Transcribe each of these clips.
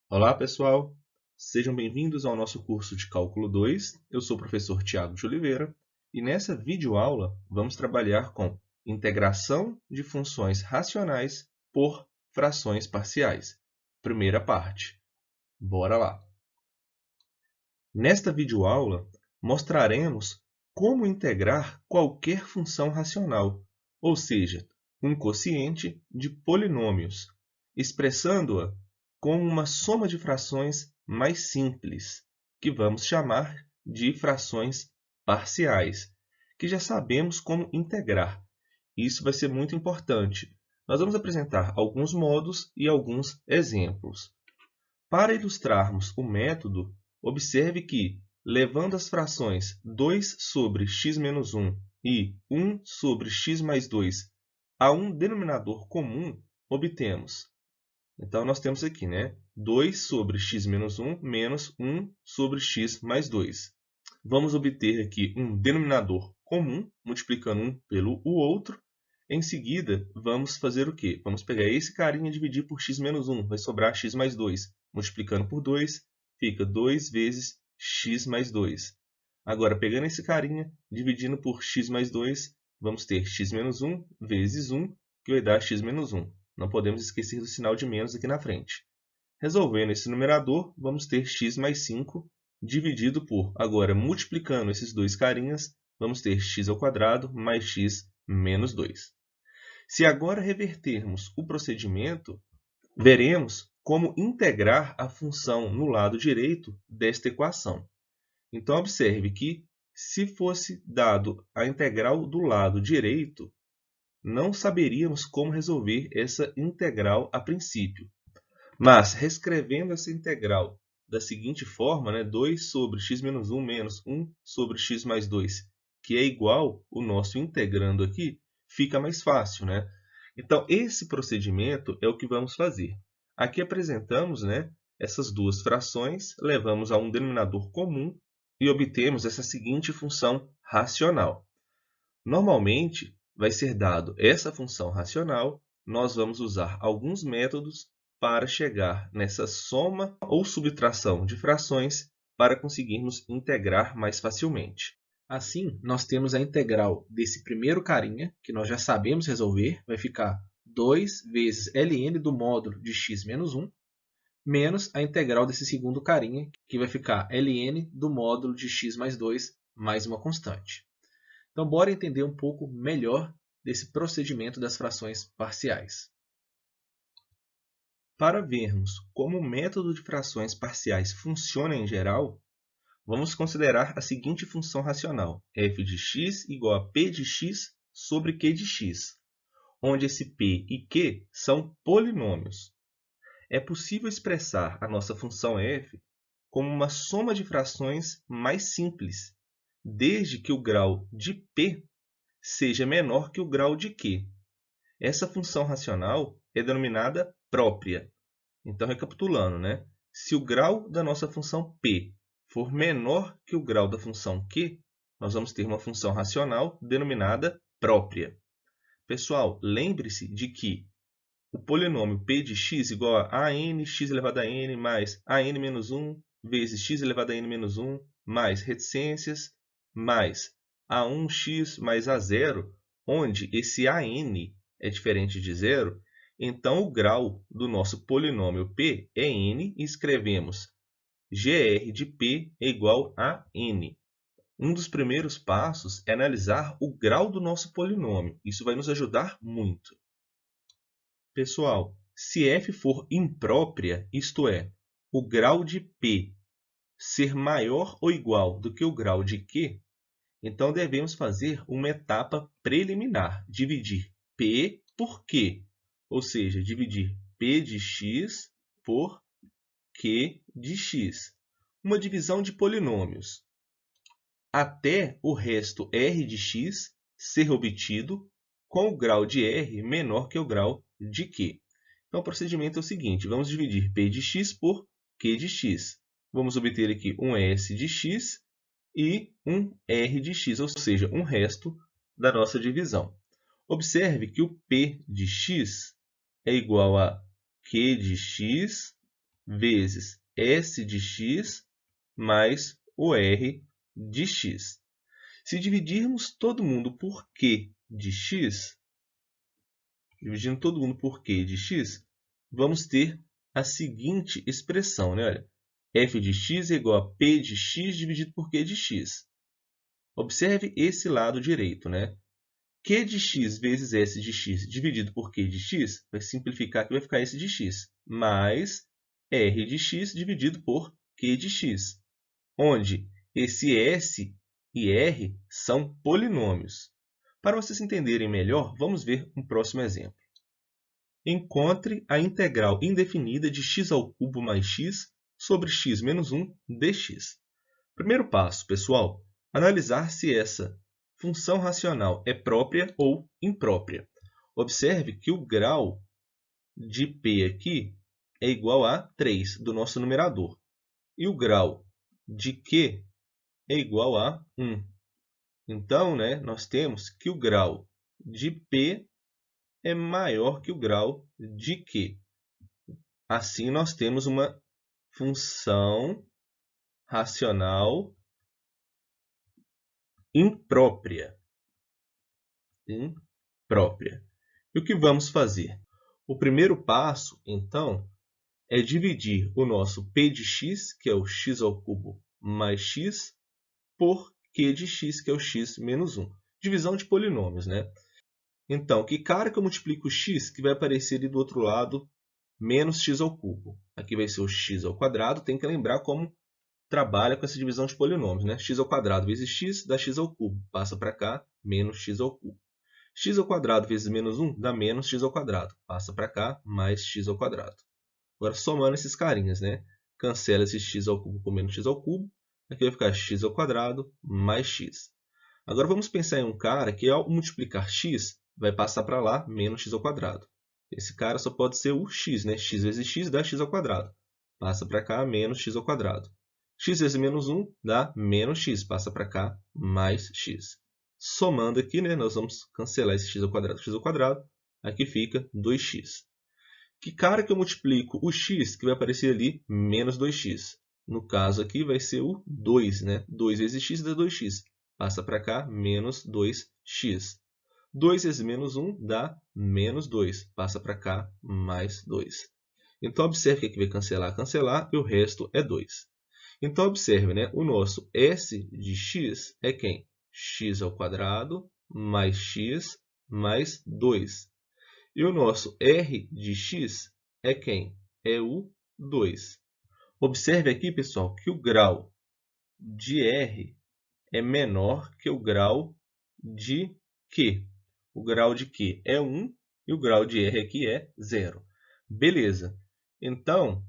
Olá, pessoal! Sejam bem-vindos ao nosso curso de Cálculo 2. Eu sou o professor Tiago de Oliveira e nessa videoaula vamos trabalhar com integração de funções racionais por frações parciais. Primeira parte. Bora lá! Nesta videoaula, mostraremos como integrar qualquer função racional, ou seja, um quociente de polinômios, expressando-a como uma soma de frações mais simples, que vamos chamar de frações parciais, que já sabemos como integrar. Isso vai ser muito importante. Nós vamos apresentar alguns modos e alguns exemplos. Para ilustrarmos o método, observe que, levando as frações 2 sobre x menos 1 e 1 sobre x mais 2 a um denominador comum, obtemos. Então, nós temos aqui, 2 sobre x menos 1 menos 1 sobre x mais 2. Vamos obter aqui um denominador comum, multiplicando um pelo outro. Em seguida, vamos fazer o quê? Vamos pegar esse carinha e dividir por x menos 1. Vai sobrar x mais 2. Multiplicando por 2, fica 2 vezes x mais 2. Agora, pegando esse carinha, dividindo por x mais 2, vamos ter x menos 1 vezes 1, que vai dar x menos 1. Não podemos esquecer do sinal de menos aqui na frente. Resolvendo esse numerador, vamos ter x mais 5 dividido por, agora multiplicando esses dois carinhas, vamos ter x ao quadrado mais x menos 2. Se agora revertermos o procedimento, veremos como integrar a função no lado direito desta equação. Então, observe que, se fosse dado a integral do lado direito, não saberíamos como resolver essa integral a princípio. Mas, reescrevendo essa integral da seguinte forma, 2 sobre x menos 1 menos 1 sobre x mais 2, que é igual o nosso integrando aqui, fica mais fácil, Então, esse procedimento é o que vamos fazer. Aqui apresentamos, essas duas frações, levamos a um denominador comum e obtemos essa seguinte função racional. Normalmente, vai ser dado essa função racional, nós vamos usar alguns métodos para chegar nessa soma ou subtração de frações para conseguirmos integrar mais facilmente. Assim, nós temos a integral desse primeiro carinha, que nós já sabemos resolver, vai ficar 2 vezes ln do módulo de x menos 1, menos a integral desse segundo carinha, que vai ficar ln do módulo de x mais 2, mais uma constante. Então, bora entender um pouco melhor desse procedimento das frações parciais. Para vermos como o método de frações parciais funciona em geral, vamos considerar a seguinte função racional: f de x igual a p de x sobre q de x, onde esse p e q são polinômios. É possível expressar a nossa função f como uma soma de frações mais simples, desde que o grau de p seja menor que o grau de q. Essa função racional é denominada própria. Então, recapitulando, se o grau da nossa função p for menor que o grau da função q, nós vamos ter uma função racional denominada própria. Pessoal, lembre-se de que o polinômio p de x igual a n x elevado a n mais an menos 1 vezes x elevado a n menos 1 mais reticências mais a1x mais a0, onde esse an é diferente de zero, então o grau do nosso polinômio p é n e escrevemos gr de p é igual a n. Um dos primeiros passos é analisar o grau do nosso polinômio. Isso vai nos ajudar muito. Pessoal, se f for imprópria, isto é, o grau de p ser maior ou igual do que o grau de q, então devemos fazer uma etapa preliminar, dividir p por q, ou seja, dividir p de x por q de x. Uma divisão de polinômios, até o resto r de x ser obtido com o grau de r menor que o grau de q. Então, o procedimento é o seguinte: vamos dividir p de x por q de x. Vamos obter aqui um s de x e um r de x, ou seja, um resto da nossa divisão. Observe que o p de x é igual a q de x vezes S de x mais o R de x. Se dividirmos todo mundo por Q de x, dividindo todo mundo por Q de x, vamos ter a seguinte expressão, né? Olha, f de x é igual a p de x dividido por q de x. Observe esse lado direito, né? Q de x vezes S de x dividido por Q de x, vai simplificar aqui, vai ficar S de x, mais R de x dividido por Q de x, onde esse S e R são polinômios. Para vocês entenderem melhor, vamos ver um próximo exemplo. Encontre a integral indefinida de x ao cubo mais x sobre x menos 1 dx. Primeiro passo, pessoal, analisar se essa função racional é própria ou imprópria. Observe que o grau de P aqui é igual a 3 do nosso numerador. E o grau de Q é igual a 1. Então, nós temos que o grau de P é maior que o grau de Q. Assim, nós temos uma função racional imprópria. E o que vamos fazer? O primeiro passo, então, é dividir o nosso p de x, que é o x ao cubo mais x, por q de x, que é o x menos 1. Divisão de polinômios, né? Então, que cara que eu multiplico x, que vai aparecer ali do outro lado, menos x ao cubo. Aqui vai ser o x ao quadrado. Tem que lembrar como trabalha com essa divisão de polinômios, né? X ao quadrado vezes x dá x ao cubo. Passa para cá, menos x ao cubo. X ao quadrado vezes menos 1 dá menos x ao quadrado. Passa para cá, mais x ao quadrado. Agora, somando esses carinhas, né? Cancela esse x ao cubo com menos x ao cubo. Aqui vai ficar x ao quadrado mais x. Agora, vamos pensar em um cara que, ao multiplicar x, vai passar para lá, menos x ao quadrado. Esse cara só pode ser o x, né? X vezes x dá x ao quadrado. Passa para cá, menos x ao quadrado. X vezes menos 1 dá menos x. Passa para cá, mais x. Somando aqui, nós vamos cancelar esse x ao quadrado. Aqui fica 2x. Que cara que eu multiplico o x, que vai aparecer ali, menos 2x. No caso aqui, vai ser o 2, né? 2 vezes x dá 2x. Passa para cá, menos 2x. 2 vezes menos 1 dá menos 2. Passa para cá, mais 2. Então, observe que aqui vai cancelar, e o resto é 2. Então, observe, o nosso S de x é quem? X ao quadrado mais x mais 2. E o nosso R de x é quem? É o 2. Observe aqui, pessoal, que o grau de R é menor que o grau de Q. O grau de Q é 1 e o grau de R aqui é 0. Beleza. Então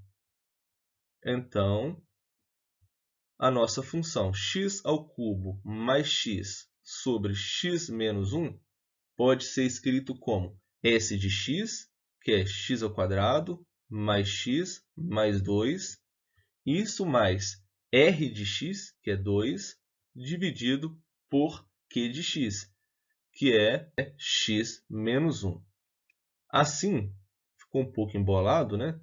a nossa função x ao cubo mais x sobre x menos 1 pode ser escrito como S de x, que é x ao quadrado, mais x mais 2, isso mais R de x, que é 2, dividido por Q de x, que é x menos 1. Assim, ficou um pouco embolado, né?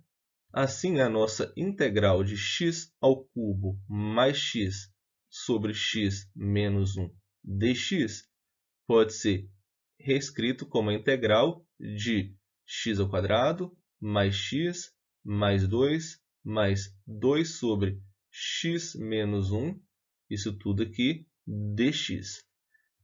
Assim, a nossa integral de x ao cubo mais x sobre x menos 1 dx pode ser reescrito como a integral de x ao quadrado mais x mais 2 mais 2 sobre x menos 1, isso tudo aqui, dx.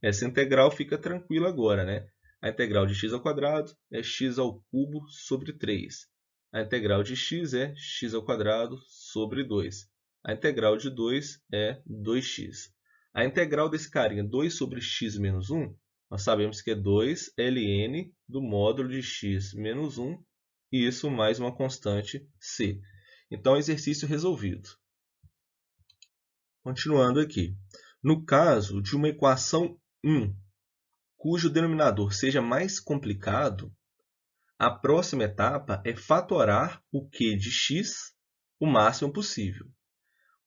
Essa integral fica tranquila agora, né? A integral de x ao quadrado é x ao cubo sobre 3. A integral de x é x ao quadrado sobre 2. A integral de 2 é 2x. A integral desse carinha, 2 sobre x menos 1, nós sabemos que é 2 ln do módulo de x menos 1, e isso mais uma constante c. Então, exercício resolvido. Continuando aqui. No caso de uma equação 1, cujo denominador seja mais complicado, a próxima etapa é fatorar o q de x o máximo possível.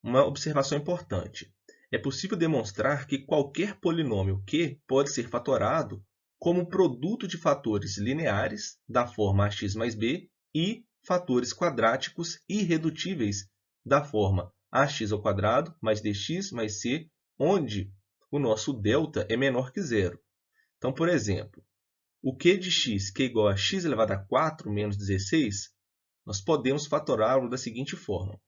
Uma observação importante. É possível demonstrar que qualquer polinômio q pode ser fatorado como produto de fatores lineares da forma ax mais b e fatores quadráticos irredutíveis da forma ax² mais dx mais c, onde o nosso delta é menor que zero. Então, por exemplo, o q de x, que é igual a x elevado a 4 menos 16, nós podemos fatorá-lo da seguinte forma.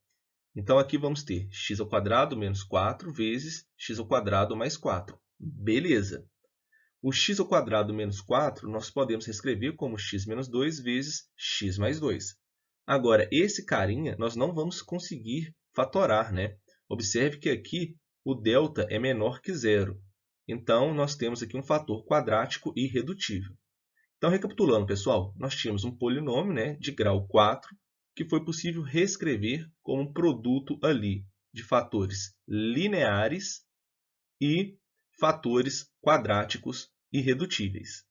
Então, aqui vamos ter x² menos 4 vezes x² mais 4. Beleza. O x² menos 4 nós podemos reescrever como x menos 2 vezes x mais 2. Agora, esse carinha nós não vamos conseguir fatorar, né? Observe que aqui o delta é menor que zero. Então, nós temos aqui um fator quadrático irredutível. Então, recapitulando, pessoal, nós tínhamos um polinômio, né, de grau 4, que foi possível reescrever como um produto ali de fatores lineares e fatores quadráticos irredutíveis.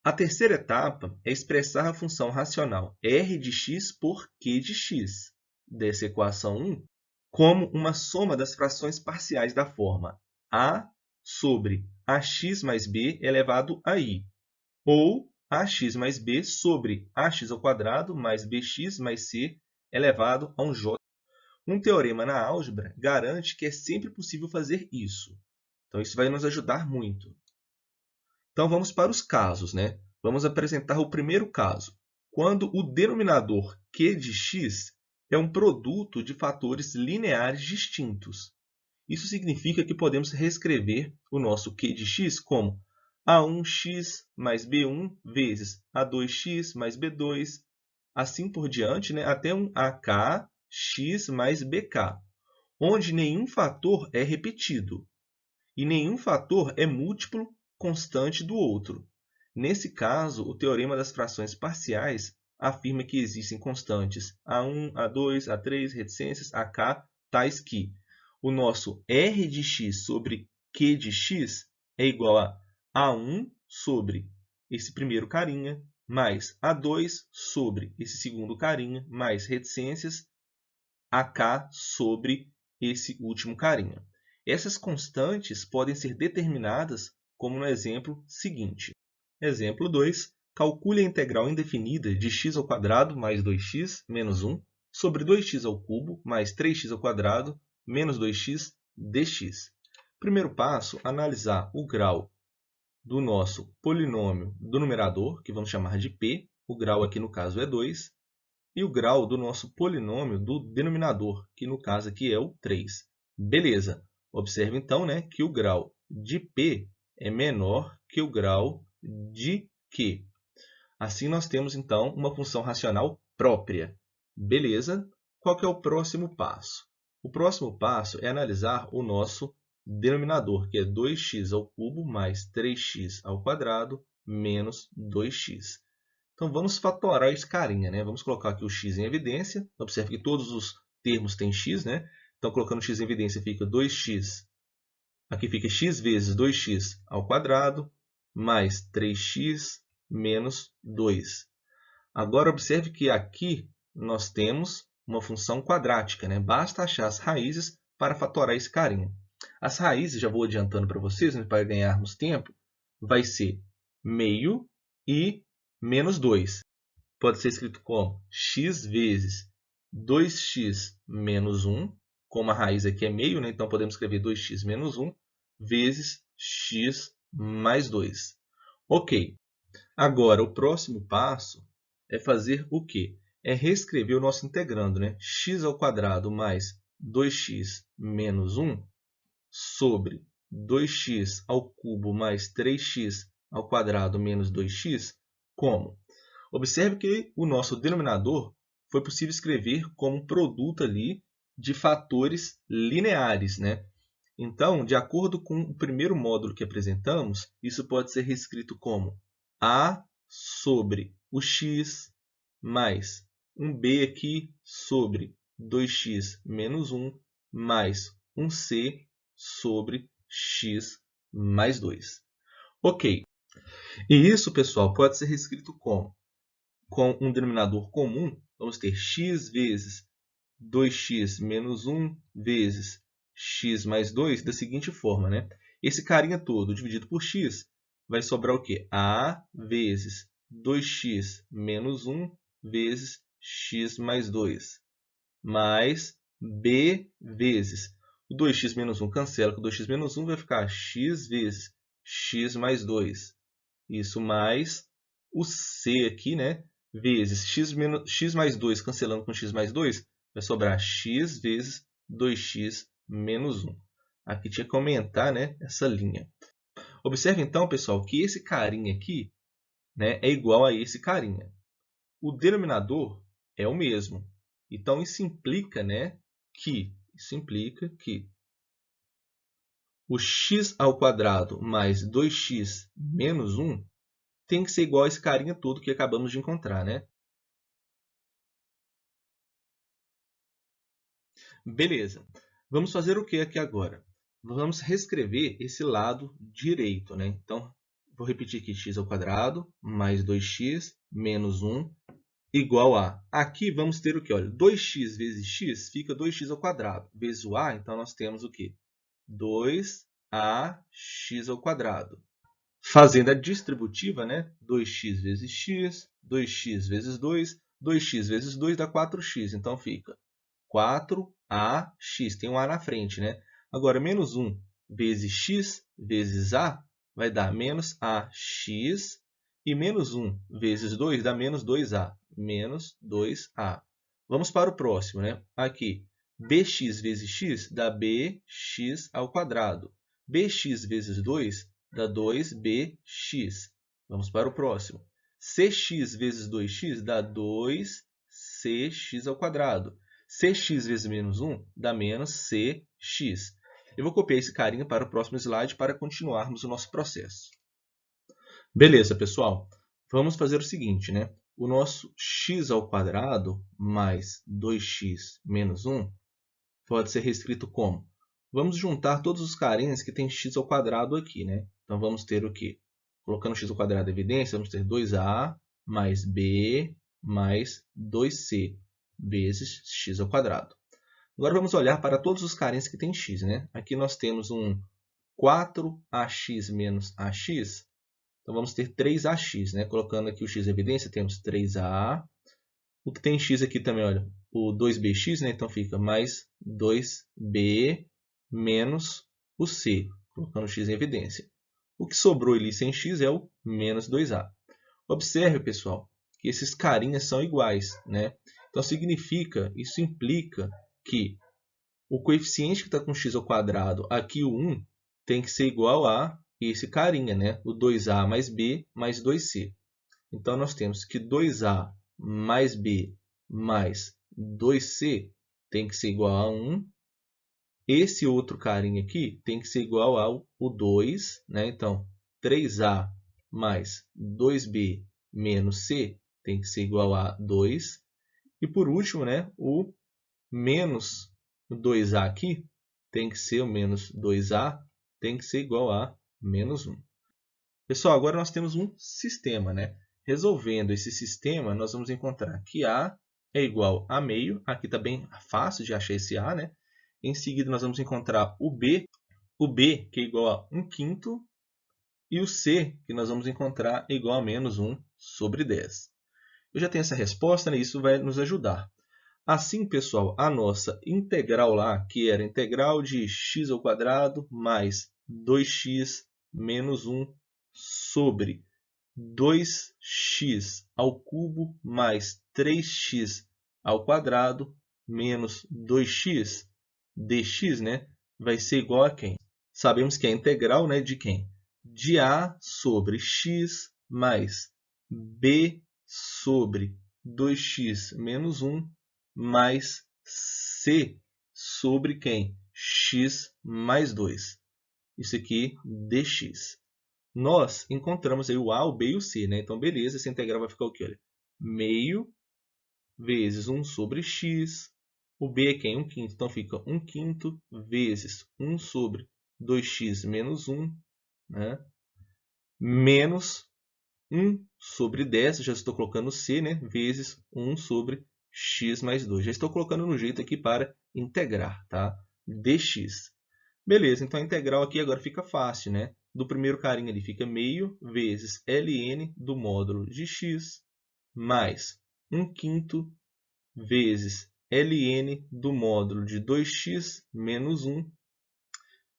A terceira etapa é expressar a função racional r de x por q de x, dessa equação 1, como uma soma das frações parciais da forma a sobre ax mais b elevado a i, ou ax mais b sobre ax² mais bx mais c elevado a um j. Um teorema na álgebra garante que é sempre possível fazer isso. Então, isso vai nos ajudar muito. Então, vamos para os casos, né? Vamos apresentar o primeiro caso, quando o denominador q de x é um produto de fatores lineares distintos. Isso significa que podemos reescrever o nosso q de x como a1x mais b1 vezes a2x mais b2, assim por diante, né? Até um akx mais bk, onde nenhum fator é repetido e nenhum fator é múltiplo constante do outro. Nesse caso, o teorema das frações parciais afirma que existem constantes a1, a2, a3, reticências, ak, tais que o nosso r de x sobre q de x é igual a a1 sobre esse primeiro carinha, mais a2 sobre esse segundo carinha, mais reticências, ak sobre esse último carinha. Essas constantes podem ser determinadas como no exemplo seguinte. Exemplo 2. Calcule a integral indefinida de x² mais 2x menos 1 sobre 2x³ mais 3x² menos 2x dx. Primeiro passo, analisar o grau do nosso polinômio do numerador, que vamos chamar de p, o grau aqui no caso é 2, e o grau do nosso polinômio do denominador, que no caso aqui é o 3. Beleza. Observe então, né, que o grau de p é menor que o grau de q. Assim, nós temos então uma função racional própria. Beleza? Qual que é o próximo passo? O próximo passo é analisar o nosso denominador, que é 2x³ mais 3x² menos 2x. Então, vamos fatorar esse carinha, né? Vamos colocar aqui o x em evidência. Observe que todos os termos têm x, né? Então, colocando x em evidência, fica 2x. Aqui fica x vezes 2x² mais 3x menos 2. Agora, observe que aqui nós temos uma função quadrática, né? Basta achar as raízes para fatorar esse carinha. As raízes, já vou adiantando para vocês, né, para ganharmos tempo, vai ser meio e menos 2. Pode ser escrito como x vezes 2x menos 1, como a raiz aqui é meio, né? Então podemos escrever 2x menos 1 vezes x mais 2. Ok. Agora, o próximo passo é fazer o quê? É reescrever o nosso integrando, né? x² mais 2x menos 1 sobre 2x³ mais 3x² menos 2x, como? Observe que o nosso denominador foi possível escrever como um produto ali de fatores lineares, né? Então, de acordo com o primeiro módulo que apresentamos, isso pode ser reescrito como a sobre o x mais um b aqui sobre 2x menos 1 mais um c sobre x mais 2. Ok. E isso, pessoal, pode ser reescrito como? Com um denominador comum, vamos ter x vezes 2x menos 1 vezes x mais 2 da seguinte forma, né? Esse carinha todo dividido por x vai sobrar o quê? A vezes 2x menos 1 vezes x mais 2, mais b vezes o 2x menos 1 cancela com 2x menos 1, vai ficar x vezes x mais 2. Isso mais o c aqui, né? Vezes x mais 2, cancelando com x mais 2, vai sobrar x vezes 2x menos 1. Aqui tinha que aumentar, né, essa linha. Observe então, pessoal, que esse carinha aqui, né, é igual a esse carinha. O denominador é o mesmo. Então, isso implica, né, que o x ao quadrado mais 2x menos 1 tem que ser igual a esse carinha todo que acabamos de encontrar, né? Beleza. Vamos fazer o que aqui agora? Vamos reescrever esse lado direito, né? Então, vou repetir aqui x ao quadrado mais 2x menos 1 igual a... Aqui vamos ter o quê? Olha, 2x vezes x fica 2x ao quadrado. Vezes o a, então nós temos o quê? 2ax ao quadrado. Fazendo a distributiva, né? 2x vezes x, 2x vezes 2, 2x vezes 2 dá 4x. Então, fica 4ax. Tem um a na frente, né? Agora, menos 1 vezes x vezes a vai dar menos ax. E menos 1 vezes 2 dá menos 2a. Menos 2a. Vamos para o próximo, né? Aqui, bx vezes x dá bx ao quadrado. Bx vezes 2 dá 2bx. Vamos para o próximo. Cx vezes 2x dá 2cx ao quadrado. Cx vezes menos 1 dá menos cx. Eu vou copiar esse carinha para o próximo slide para continuarmos o nosso processo. Beleza, pessoal. Vamos fazer o seguinte, né? O nosso x ao quadrado mais 2x menos 1 pode ser reescrito como? Vamos juntar todos os carinhas que tem x ao quadrado aqui, né? Então, vamos ter o quê? Colocando x ao quadrado em evidência, vamos ter 2a mais b mais 2c vezes x ao quadrado. Agora, vamos olhar para todos os carinhas que tem x, né? Aqui nós temos um 4ax menos ax. Então, vamos ter 3ax, né? Colocando aqui o x em evidência, temos 3a. O que tem x aqui também, olha, o 2bx, né? Então, fica mais 2b menos o c, colocando o x em evidência. O que sobrou ali sem x é o menos 2a. Observe, pessoal, que esses carinhas são iguais, né? Então, isso implica que o coeficiente que está com x ao quadrado, aqui o 1, tem que ser igual a esse carinha, né? O 2a mais b mais 2c. Então, nós temos que 2a mais b mais 2c tem que ser igual a 1. Esse outro carinha aqui tem que ser igual ao 2, né? Então, 3a mais 2b menos c tem que ser igual a 2. E, por último, né? O menos 2a aqui tem que ser o menos 2a, tem que ser igual a menos 1. Pessoal, agora nós temos um sistema, né? Resolvendo esse sistema, nós vamos encontrar que a é igual a meio. Aqui está bem fácil de achar esse a, né? Em seguida, nós vamos encontrar o b que é igual a 1/5, e o c, que nós vamos encontrar igual a menos 1 sobre 10. Eu já tenho essa resposta, né? Isso vai nos ajudar. Assim, pessoal, a nossa integral lá, que era a integral de x ao quadrado mais 2x menos 1 sobre 2x ao cubo mais 3x ao quadrado menos 2x dx, né, vai ser igual a quem? Sabemos que é a integral, né, de quem? De a sobre x mais b sobre 2x menos 1 mais c sobre quem? X mais 2. Isso aqui, dx. Nós encontramos aí o a, o b e o c, né? Então, beleza, essa integral vai ficar o quê? Olha, meio vezes 1 sobre x. O b é quem? 1/5. Então, fica 1/5 vezes 1 sobre 2x menos 1, né? Menos 1 sobre 10, já estou colocando c, né? Vezes 1 sobre x mais 2. Já estou colocando no jeito aqui para integrar, tá? Dx. Beleza, então a integral aqui agora fica fácil, né? Do primeiro carinha ali fica meio vezes ln do módulo de x mais 1/5 vezes ln do módulo de 2x menos 1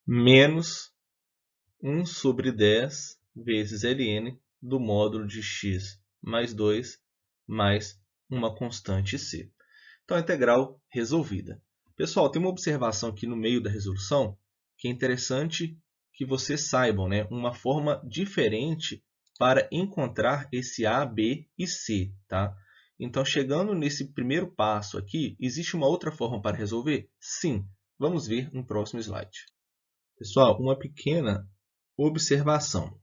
menos 1 sobre 10 vezes ln do módulo de x mais 2 mais uma constante c. Então, a integral resolvida. Pessoal, tem uma observação aqui no meio da resolução que é interessante que vocês saibam, né? Uma forma diferente para encontrar esse a, b e c. Tá? Então, chegando nesse primeiro passo aqui, existe uma outra forma para resolver? Sim. Vamos ver no próximo slide. Pessoal, uma pequena observação.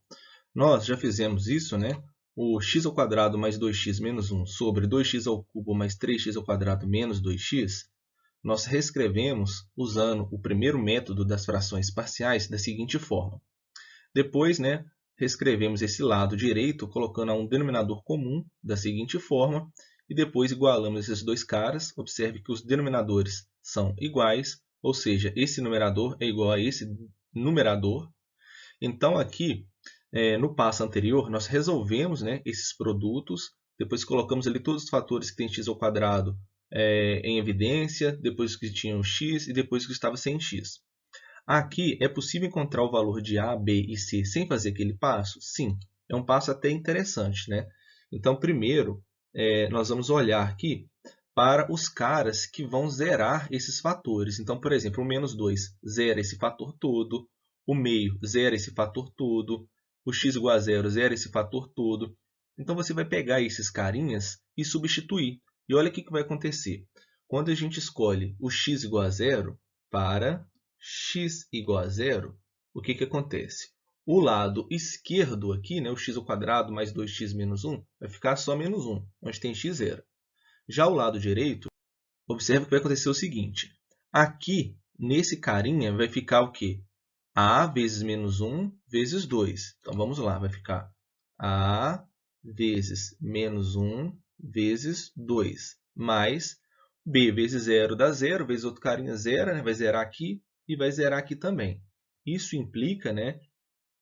Nós já fizemos isso, né? O x² mais 2x menos 1 sobre 2x³ mais 3x² menos 2x, nós reescrevemos usando o primeiro método das frações parciais da seguinte forma. Depois, né, reescrevemos esse lado direito colocando um denominador comum da seguinte forma e depois igualamos esses dois caras. Observe que os denominadores são iguais, ou seja, esse numerador é igual a esse numerador. Então, aqui, no passo anterior, nós resolvemos, né, esses produtos, depois colocamos ali todos os fatores que tem x² em evidência, depois que tinham x e depois que estava sem x. Aqui, é possível encontrar o valor de a, b e c sem fazer aquele passo? Sim, é um passo até interessante, né? Então, primeiro, nós vamos olhar aqui para os caras que vão zerar esses fatores. Então, por exemplo, o menos 2 zera esse fator todo, o meio zera esse fator todo, o x igual a 0 zera esse fator todo. Então, você vai pegar esses carinhas e substituir. E olha o que vai acontecer. Quando a gente escolhe o x igual a 0 para x igual a 0, o que acontece? O lado esquerdo aqui, né, o x² mais 2x menos 1, vai ficar só menos 1, onde tem x zero. Já o lado direito, observe que vai acontecer o seguinte. Aqui, nesse carinha, vai ficar o quê? A vezes menos 1 vezes 2. Então, vamos lá, vai ficar A vezes menos 1 vezes 2, mais B vezes 0 dá 0, vezes outro carinha zera, né? Vai zerar aqui e vai zerar aqui também. Isso implica, né,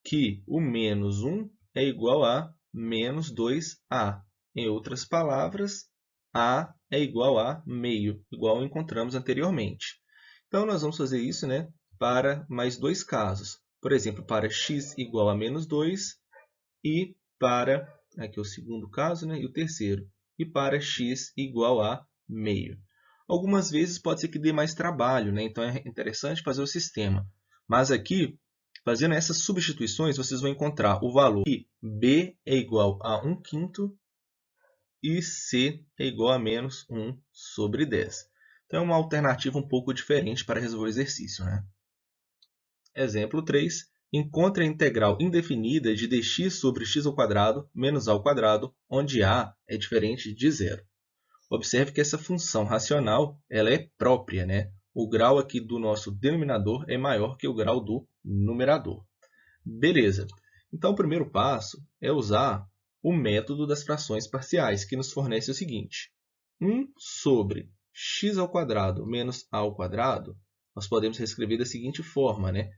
que o menos 1 é igual a menos 2a. Em outras palavras, a é igual a meio, igual encontramos anteriormente. Então, nós vamos fazer isso, né, para mais dois casos. Por exemplo, para x igual a menos 2 e para, aqui é o segundo caso, né, e o terceiro, e para x igual a meio. Algumas vezes pode ser que dê mais trabalho, né? Então é interessante fazer o sistema. Mas aqui, fazendo essas substituições, vocês vão encontrar o valor que b é igual a 1/5 e c é igual a menos 1 sobre 10. Então é uma alternativa um pouco diferente para resolver o exercício, né? Exemplo 3. Encontre a integral indefinida de dx sobre x² menos a², onde a é diferente de zero. Observe que essa função racional ela é própria, né? O grau aqui do nosso denominador é maior que o grau do numerador. Beleza. Então, o primeiro passo é usar o método das frações parciais, que nos fornece o seguinte. 1 sobre x² menos a², nós podemos reescrever da seguinte forma, né?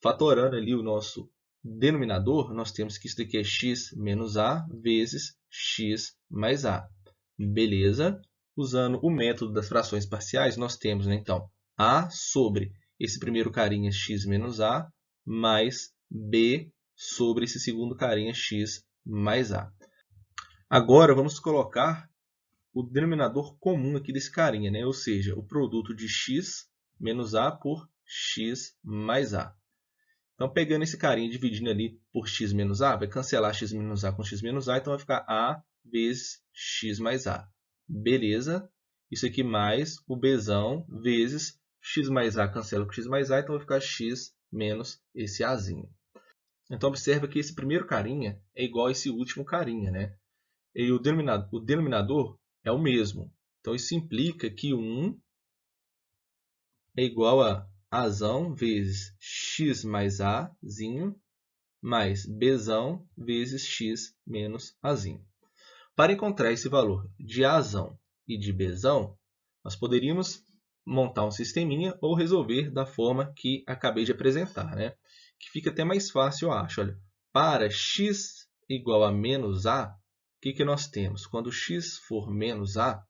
Fatorando ali o nosso denominador, nós temos que isso daqui é x menos a vezes x mais a. Beleza? Usando o método das frações parciais, nós temos, né, então, a sobre esse primeiro carinha x menos a, mais b sobre esse segundo carinha x mais a. Agora, vamos colocar o denominador comum aqui desse carinha, né? Ou seja, o produto de x menos a por x mais a. Então, pegando esse carinha e dividindo ali por x menos a, vai cancelar x menos a com x menos a, então vai ficar a vezes x mais a. Beleza? Isso aqui mais o bzão vezes x mais a cancela com x mais a, então vai ficar x menos esse azinho. Então, observa que esse primeiro carinha é igual a esse último carinha, né? E o denominador é o mesmo. Então, isso implica que 1 é igual a azão vezes x mais azinho mais bzão vezes x menos azinho. Para encontrar esse valor de azão e de bzão, nós poderíamos montar um sisteminha ou resolver da forma que acabei de apresentar, né? Que fica até mais fácil, eu acho. Olha, para x igual a menos a, o que nós temos? Quando x for menos a,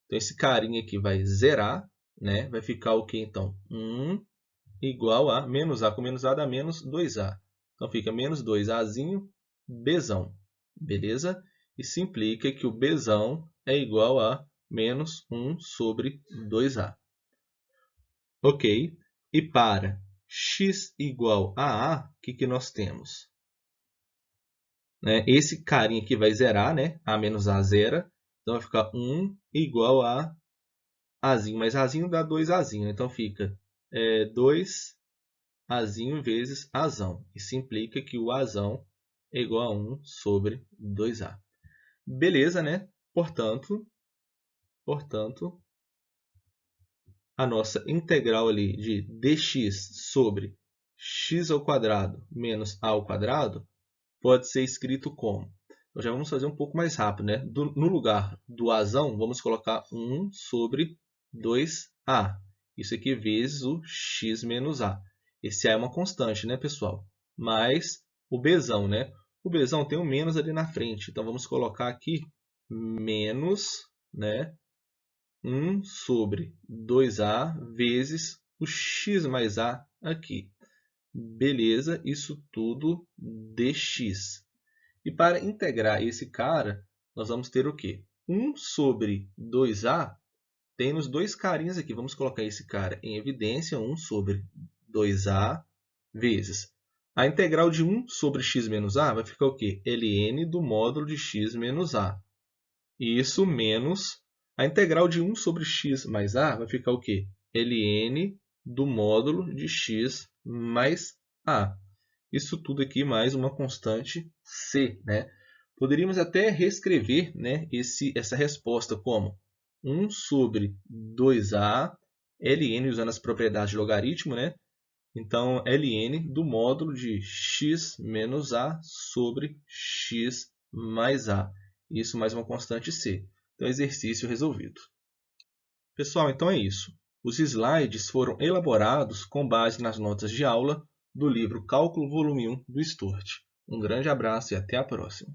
então esse carinha aqui vai zerar, né? Vai ficar o que então? 1 igual a menos a com menos a dá menos 2a. Então fica menos 2azinho, bzão. Beleza? Isso implica que o bzão é igual a menos 1 sobre 2a. Ok? E para x igual a a, o que nós temos? Esse carinha aqui vai zerar, né? A menos a zera. Então vai ficar 1 igual a azinho. Mas azinho dá 2azinho. Então fica 2azinho vezes azão. Isso implica que o azão é igual a 1 sobre 2a. Beleza, né? Portanto, a nossa integral ali de dx sobre x ao quadrado menos a ao quadrado pode ser escrito como? Então, já vamos fazer um pouco mais rápido, né? No lugar do azão, vamos colocar 1 sobre 2a. Isso aqui vezes o x menos a. Esse a é uma constante, né, pessoal? Mais o bzão, né? O bzão tem um menos ali na frente. Então, vamos colocar aqui menos, né, 1 sobre 2a vezes o x mais a aqui. Beleza, isso tudo dx. E para integrar esse cara, nós vamos ter o quê? 1 sobre 2a tem nos dois carinhas aqui. Vamos colocar esse cara em evidência, 1 sobre 2a vezes. A integral de 1 sobre x menos a vai ficar o quê? ln do módulo de x menos a. E isso menos a integral de 1 sobre x mais a vai ficar o quê? ln do módulo de x mais a. Isso tudo aqui mais uma constante c, né? Poderíamos até reescrever, né, essa resposta como 1 sobre 2a ln, usando as propriedades de logaritmo, né? Então, ln do módulo de x menos a sobre x mais a. Isso mais uma constante c. Então, exercício resolvido. Pessoal, então é isso. Os slides foram elaborados com base nas notas de aula do livro Cálculo Volume 1 do Sturt. Um grande abraço e até a próxima.